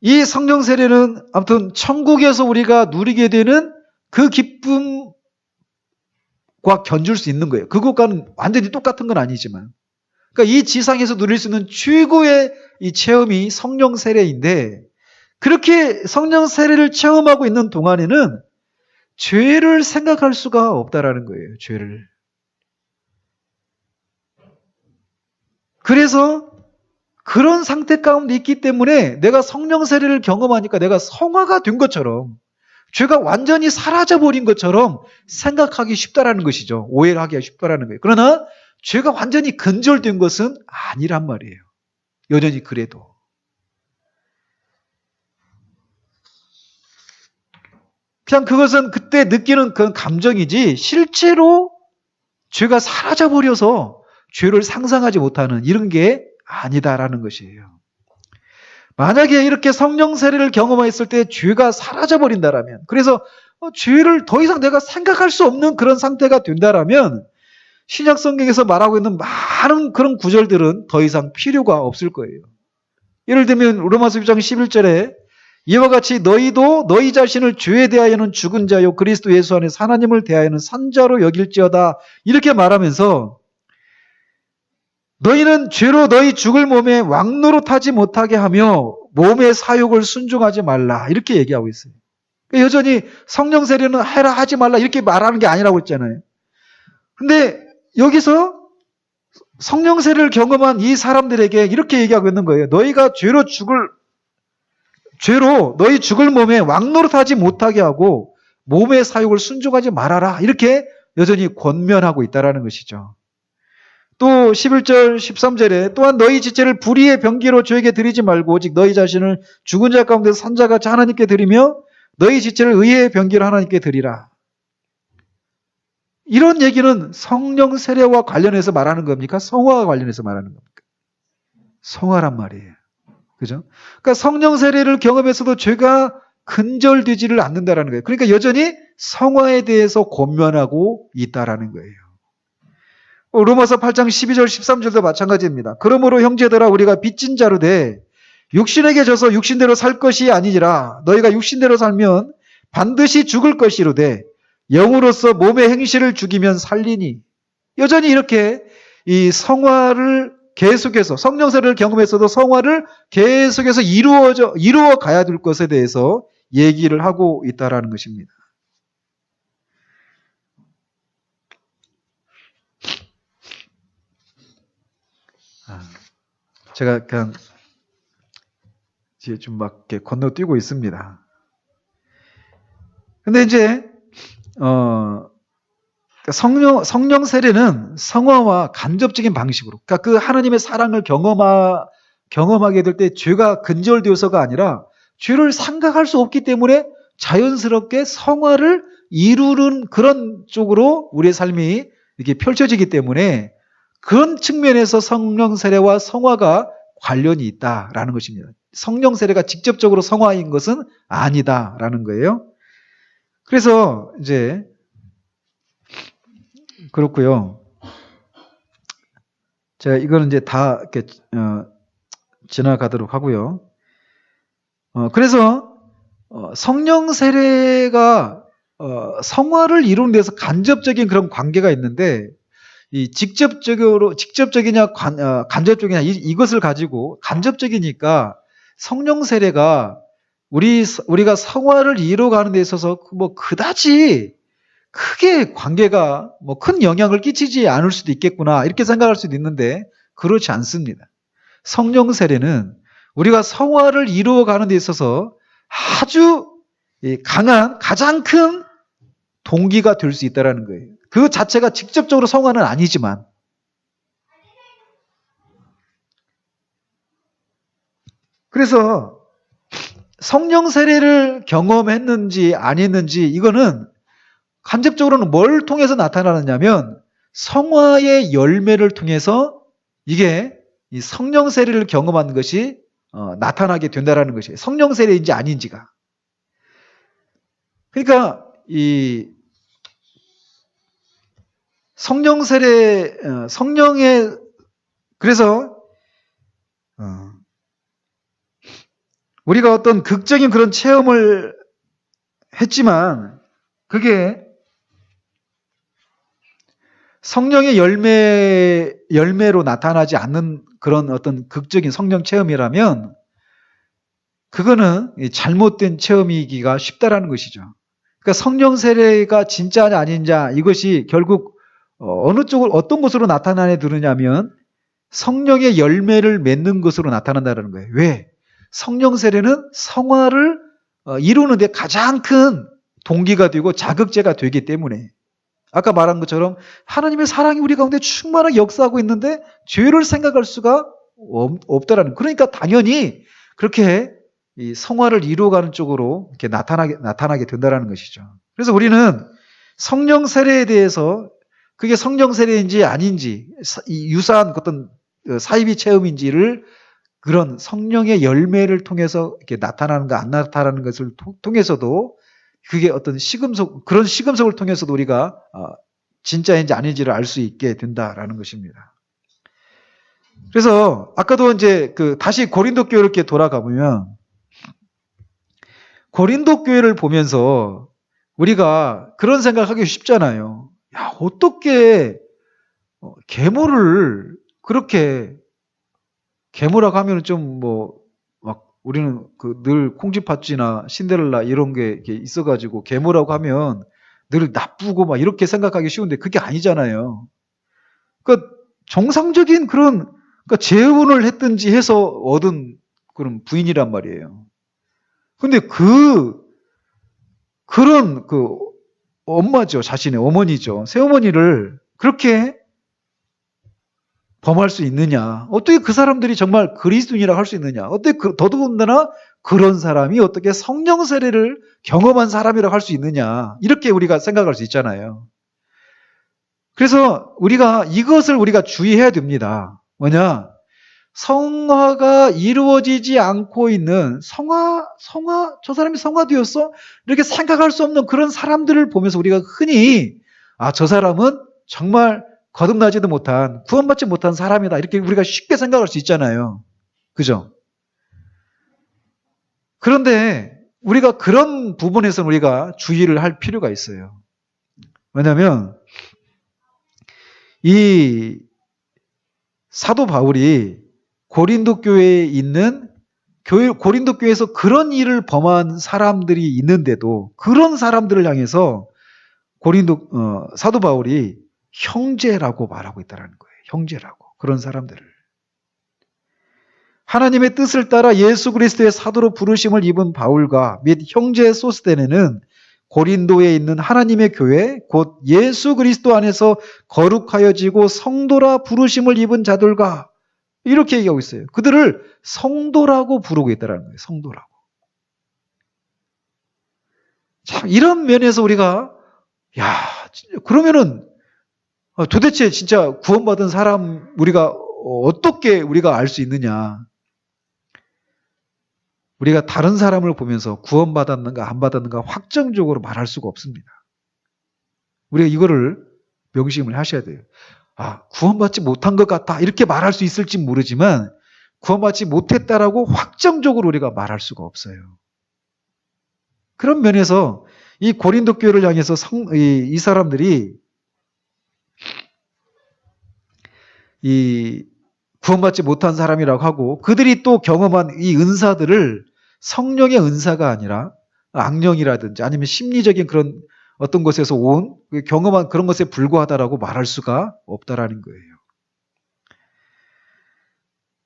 이 성령 세례는 아무튼 천국에서 우리가 누리게 되는 그 기쁨과 견줄 수 있는 거예요. 그것과는 완전히 똑같은 건 아니지만. 그러니까 이 지상에서 누릴 수 있는 최고의 이 체험이 성령 세례인데, 그렇게 성령 세례를 체험하고 있는 동안에는 죄를 생각할 수가 없다라는 거예요. 죄를. 그래서 그런 상태 가운데 있기 때문에 내가 성령 세례를 경험하니까 내가 성화가 된 것처럼, 죄가 완전히 사라져버린 것처럼 생각하기 쉽다라는 것이죠. 오해를 하기가 쉽다라는 거예요. 그러나 죄가 완전히 근절된 것은 아니란 말이에요. 여전히 그래도. 그냥 그것은 그때 느끼는 그런 감정이지 실제로 죄가 사라져버려서 죄를 상상하지 못하는 이런 게 아니다라는 것이에요. 만약에 이렇게 성령 세례를 경험했을 때 죄가 사라져버린다라면, 그래서 죄를 더 이상 내가 생각할 수 없는 그런 상태가 된다라면 신약 성경에서 말하고 있는 많은 그런 구절들은 더 이상 필요가 없을 거예요. 예를 들면 로마서 6장 11절에 이와 같이 너희도 너희 자신을 죄에 대하여는 죽은 자요 그리스도 예수 안에서 하나님을 대하여는 산 자로 여길지어다, 이렇게 말하면서 너희는 죄로 너희 죽을 몸에 왕노릇하지 못하게 하며 몸의 사욕을 순종하지 말라, 이렇게 얘기하고 있어요. 여전히 성령 세례는 해라 하지 말라 이렇게 말하는 게 아니라고 했잖아요. 근데 여기서 성령 세례를 경험한 이 사람들에게 이렇게 얘기하고 있는 거예요. 너희가 죄로 너희 죽을 몸에 왕노릇하지 못하게 하고 몸의 사욕을 순종하지 말아라, 이렇게 여전히 권면하고 있다는 것이죠. 또 11절 13절에 또한 너희 지체를 불의의 병기로 죄에게 드리지 말고 오직 너희 자신을 죽은 자 가운데서 산 자같이 하나님께 드리며 너희 지체를 의의 병기로 하나님께 드리라. 이런 얘기는 성령 세례와 관련해서 말하는 겁니까? 성화와 관련해서 말하는 겁니까? 성화란 말이에요. 그죠? 그러니까 성령 세례를 경험해서도 죄가 근절되지를 않는다라는 거예요. 그러니까 여전히 성화에 대해서 권면하고 있다라는 거예요. 로마서 8장 12절 13절도 마찬가지입니다. 그러므로 형제들아 우리가 빚진 자로 돼 육신에게 져서 육신대로 살 것이 아니니라. 너희가 육신대로 살면 반드시 죽을 것이로되 영으로서 몸의 행실을 죽이면 살리니. 여전히 이렇게 이 성화를 계속해서 성령 세례를 경험했어도 성화를 계속해서 이루어 가야 될 것에 대해서 얘기를 하고 있다라는 것입니다. 제가 그냥 이제 좀 막 이렇게 건너뛰고 있습니다. 근데 이제 성령 세례는 성화와 간접적인 방식으로, 그러니까 그 하나님의 사랑을 경험하게 될 때 죄가 근절되어서가 아니라 죄를 생각할 수 없기 때문에 자연스럽게 성화를 이루는 그런 쪽으로 우리의 삶이 이렇게 펼쳐지기 때문에 그런 측면에서 성령 세례와 성화가 관련이 있다라는 것입니다. 성령 세례가 직접적으로 성화인 것은 아니다라는 거예요. 그래서 이제 그렇고요. 제가 이거는 이제 다 이렇게 지나가도록 하고요. 그래서 성령 세례가 성화를 이루는 데서 간접적인 그런 관계가 있는데, 이 직접적이냐 간접적이냐 이것을 가지고, 간접적이니까 성령 세례가 우리가 성화를 이루어가는 데 있어서 뭐 그다지 크게 관계가 뭐 큰 영향을 끼치지 않을 수도 있겠구나 이렇게 생각할 수도 있는데 그렇지 않습니다. 성령 세례는 우리가 성화를 이루어가는 데 있어서 아주 강한 가장 큰 동기가 될 수 있다는 거예요. 그 자체가 직접적으로 성화는 아니지만, 그래서 성령 세례를 경험했는지 안 했는지 이거는 간접적으로는 뭘 통해서 나타나느냐면 성화의 열매를 통해서 이게 이 성령 세례를 경험한 것이 나타나게 된다는 것이에요. 성령 세례인지 아닌지가. 그러니까 이 성령 세례, 성령의, 그래서 우리가 어떤 극적인 그런 체험을 했지만 그게 성령의 열매로 나타나지 않는 그런 어떤 극적인 성령 체험이라면 그거는 잘못된 체험이기가 쉽다라는 것이죠. 그러니까 성령 세례가 진짜냐 아니냐 이것이 결국 어느 쪽을 어떤 것으로 나타나느냐면 성령의 열매를 맺는 것으로 나타난다는 거예요. 왜? 성령 세례는 성화를 이루는데 가장 큰 동기가 되고 자극제가 되기 때문에 아까 말한 것처럼 하나님의 사랑이 우리 가운데 충만하게 역사하고 있는데 죄를 생각할 수가 없다라는. 그러니까 당연히 그렇게 이 성화를 이루어가는 쪽으로 이렇게 나타나게 된다라는 것이죠. 그래서 우리는 성령 세례에 대해서 그게 성령 세례인지 아닌지 이 유사한 어떤 사이비 체험인지를 그런 성령의 열매를 통해서 이렇게 나타나는가 안 나타나는 것을 통해서도 그게 어떤 그런 시금석을 통해서도 우리가 진짜인지 아닌지를 알 수 있게 된다라는 것입니다. 그래서 아까도 이제 다시 고린도 교회를 이렇게 돌아가 보면 고린도 교회를 보면서 우리가 그런 생각하기 쉽잖아요. 야, 어떻게 계모를 그렇게 계모라고 하면 좀 막 우리는 늘 콩쥐팥쥐나 신데렐라 이런 게 이렇게 있어가지고 계모라고 하면 늘 나쁘고 막 이렇게 생각하기 쉬운데 그게 아니잖아요. 그러니까 정상적인 그런 재혼을 했든지 해서 얻은 그런 부인이란 말이에요. 근데 그런 엄마죠. 자신의 어머니죠. 새어머니를 그렇게 범할 수 있느냐. 어떻게 그 사람들이 정말 그리스도인이라고 할 수 있느냐. 어떻게 더더군다나 그런 사람이 어떻게 성령 세례를 경험한 사람이라고 할 수 있느냐. 이렇게 우리가 생각할 수 있잖아요. 그래서 이것을 우리가 주의해야 됩니다. 뭐냐. 성화가 이루어지지 않고 있는 저 사람이 성화되었어? 이렇게 생각할 수 없는 그런 사람들을 보면서 우리가 흔히 저 사람은 정말 거듭나지도 못한 구원받지 못한 사람이다. 이렇게 우리가 쉽게 생각할 수 있잖아요. 그죠? 그런데 우리가 그런 부분에서는 우리가 주의를 할 필요가 있어요. 왜냐하면 이 사도 바울이 고린도 교회에 있는 고린도 교회에서 그런 일을 범한 사람들이 있는데도 그런 사람들을 향해서 사도 바울이 형제라고 말하고 있다는 거예요. 형제라고. 그런 사람들을. 하나님의 뜻을 따라 예수 그리스도의 사도로 부르심을 입은 바울과 및 형제 소스데네는 고린도에 있는 하나님의 교회 곧 예수 그리스도 안에서 거룩하여지고 성도라 부르심을 입은 자들과 이렇게 얘기하고 있어요. 그들을 성도라고 부르고 있다는 거예요. 성도라고. 참 이런 면에서 우리가 그러면은 도대체 진짜 구원받은 사람 우리가 어떻게 우리가 알 수 있느냐. 우리가 다른 사람을 보면서 구원받았는가 안 받았는가 확정적으로 말할 수가 없습니다. 우리가 이거를 명심을 하셔야 돼요. 구원받지 못한 것 같다 이렇게 말할 수 있을지 모르지만 구원받지 못했다라고 확정적으로 우리가 말할 수가 없어요. 그런 면에서 이 고린도 교회를 향해서 이 사람들이 이 구원받지 못한 사람이라고 하고 그들이 또 경험한 이 은사들을 성령의 은사가 아니라 악령이라든지 아니면 심리적인 그런 어떤 것에서 온 경험한 그런 것에 불과하다라고 말할 수가 없다라는 거예요.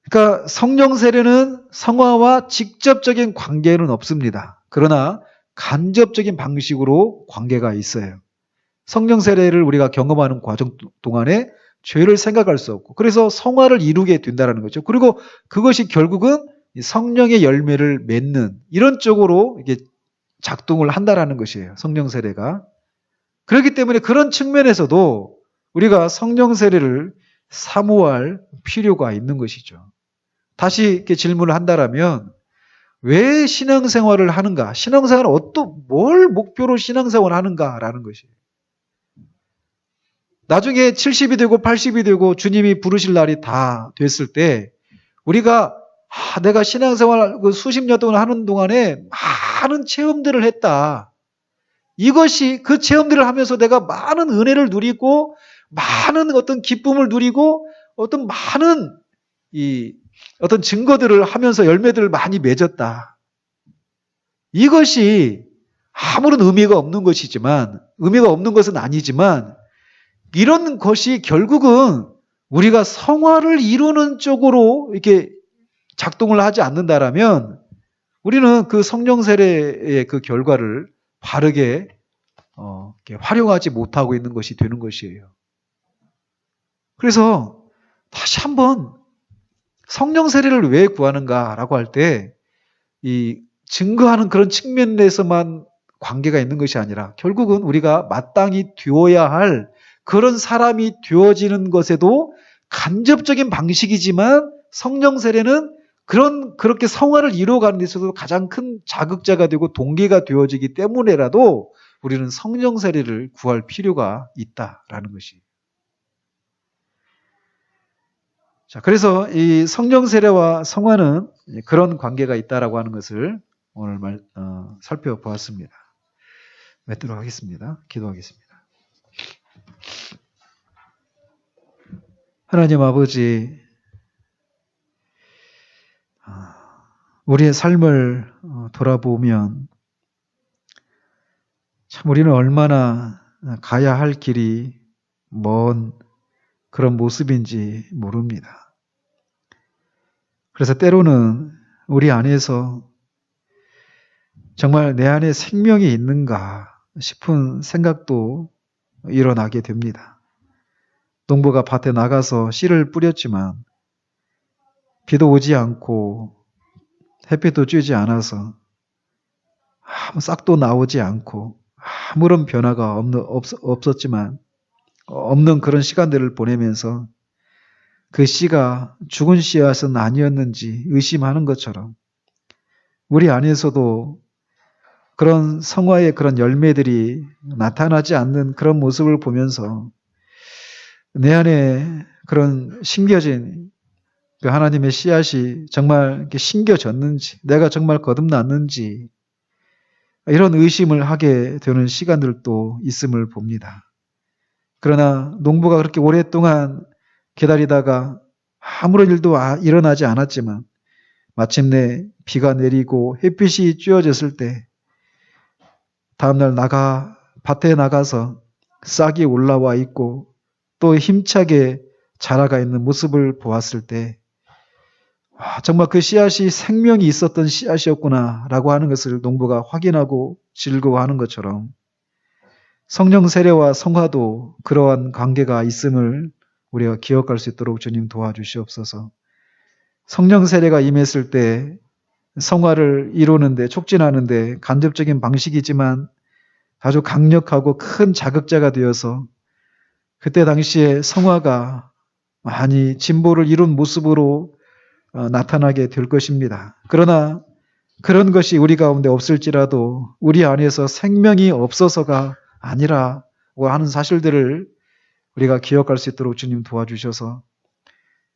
그러니까 성령 세례는 성화와 직접적인 관계는 없습니다. 그러나 간접적인 방식으로 관계가 있어요. 성령 세례를 우리가 경험하는 과정 동안에 죄를 생각할 수 없고 그래서 성화를 이루게 된다는 거죠. 그리고 그것이 결국은 성령의 열매를 맺는 이런 쪽으로 이게 작동을 한다라는 것이에요. 성령 세례가. 그렇기 때문에 그런 측면에서도 우리가 성령 세례를 사모할 필요가 있는 것이죠. 다시 이렇게 질문을 한다라면 왜 신앙생활을 하는가? 신앙생활은 뭘 목표로 신앙생활을 하는가라는 것이에요. 나중에 70이 되고 80이 되고 주님이 부르실 날이 다 됐을 때 우리가 내가 신앙생활 그 수십 년 동안 하는 동안에 많은 체험들을 했다. 이것이 그 체험들을 하면서 내가 많은 은혜를 누리고 많은 어떤 기쁨을 누리고 어떤 많은 어떤 증거들을 하면서 열매들을 많이 맺었다. 이것이 아무런 의미가 없는 것이지만, 의미가 없는 것은 아니지만, 이런 것이 결국은 우리가 성화를 이루는 쪽으로 이렇게 작동을 하지 않는다라면 우리는 그 성령 세례의 그 결과를 바르게 이렇게 활용하지 못하고 있는 것이 되는 것이에요. 그래서 다시 한번 성령 세례를 왜 구하는가라고 할 때 이 증거하는 그런 측면에서만 관계가 있는 것이 아니라 결국은 우리가 마땅히 되어야 할 그런 사람이 되어지는 것에도 간접적인 방식이지만 성령 세례는 그렇게 성화를 이루어가는 데 있어서 가장 큰 자극자가 되고 동기가 되어지기 때문에라도 우리는 성령 세례를 구할 필요가 있다라는 것이. 자, 그래서 이 성령 세례와 성화는 그런 관계가 있다라고 하는 것을 오늘 살펴보았습니다. 맺도록 하겠습니다. 기도하겠습니다. 하나님 아버지, 우리의 삶을 돌아보면 참 우리는 얼마나 가야 할 길이 먼 그런 모습인지 모릅니다. 그래서 때로는 우리 안에서 정말 내 안에 생명이 있는가 싶은 생각도 일어나게 됩니다. 농부가 밭에 나가서 씨를 뿌렸지만 비도 오지 않고 햇빛도 쬐지 않아서 아무 싹도 나오지 않고 아무런 변화가 없었지만 없는 그런 시간들을 보내면서 그 씨가 죽은 씨앗은 아니었는지 의심하는 것처럼 우리 안에서도 그런 성화의 그런 열매들이 나타나지 않는 그런 모습을 보면서 내 안에 그런 심겨진 그 하나님의 씨앗이 정말 이렇게 심겨졌는지, 내가 정말 거듭났는지 이런 의심을 하게 되는 시간들도 있음을 봅니다. 그러나 농부가 그렇게 오랫동안 기다리다가 아무런 일도 일어나지 않았지만 마침내 비가 내리고 햇빛이 쬐어졌을 때 다음날 밭에 나가서 싹이 올라와 있고 또 힘차게 자라가 있는 모습을 보았을 때 정말 그 씨앗이 생명이 있었던 씨앗이었구나라고 하는 것을 농부가 확인하고 즐거워하는 것처럼 성령 세례와 성화도 그러한 관계가 있음을 우리가 기억할 수 있도록 주님 도와주시옵소서. 성령 세례가 임했을 때 성화를 이루는데 촉진하는데 간접적인 방식이지만 아주 강력하고 큰 자극자가 되어서 그때 당시에 성화가 많이 진보를 이룬 모습으로 나타나게 될 것입니다. 그러나 그런 것이 우리 가운데 없을지라도 우리 안에서 생명이 없어서가 아니라고 하는 사실들을 우리가 기억할 수 있도록 주님 도와주셔서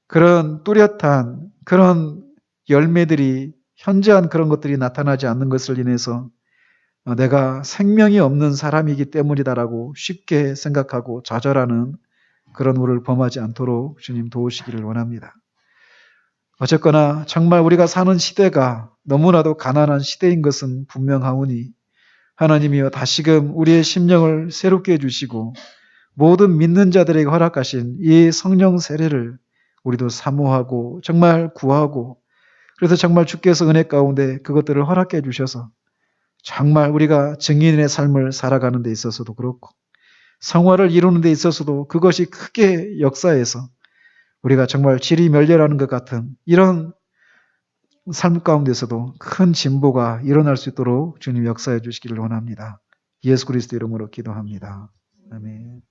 그런 뚜렷한 그런 열매들이 현저한 그런 것들이 나타나지 않는 것을 인해서 내가 생명이 없는 사람이기 때문이다라고 쉽게 생각하고 좌절하는 그런 우를 범하지 않도록 주님 도우시기를 원합니다. 어쨌거나 정말 우리가 사는 시대가 너무나도 가난한 시대인 것은 분명하오니 하나님이여 다시금 우리의 심령을 새롭게 해주시고 모든 믿는 자들에게 허락하신 이 성령 세례를 우리도 사모하고 정말 구하고 그래서 정말 주께서 은혜 가운데 그것들을 허락해 주셔서 정말 우리가 증인의 삶을 살아가는 데 있어서도 그렇고 성화를 이루는 데 있어서도 그것이 크게 역사해서 우리가 정말 질이 멸렬하는 것 같은 이런 삶 가운데서도 큰 진보가 일어날 수 있도록 주님 역사해 주시기를 원합니다. 예수 그리스도 이름으로 기도합니다. 아멘.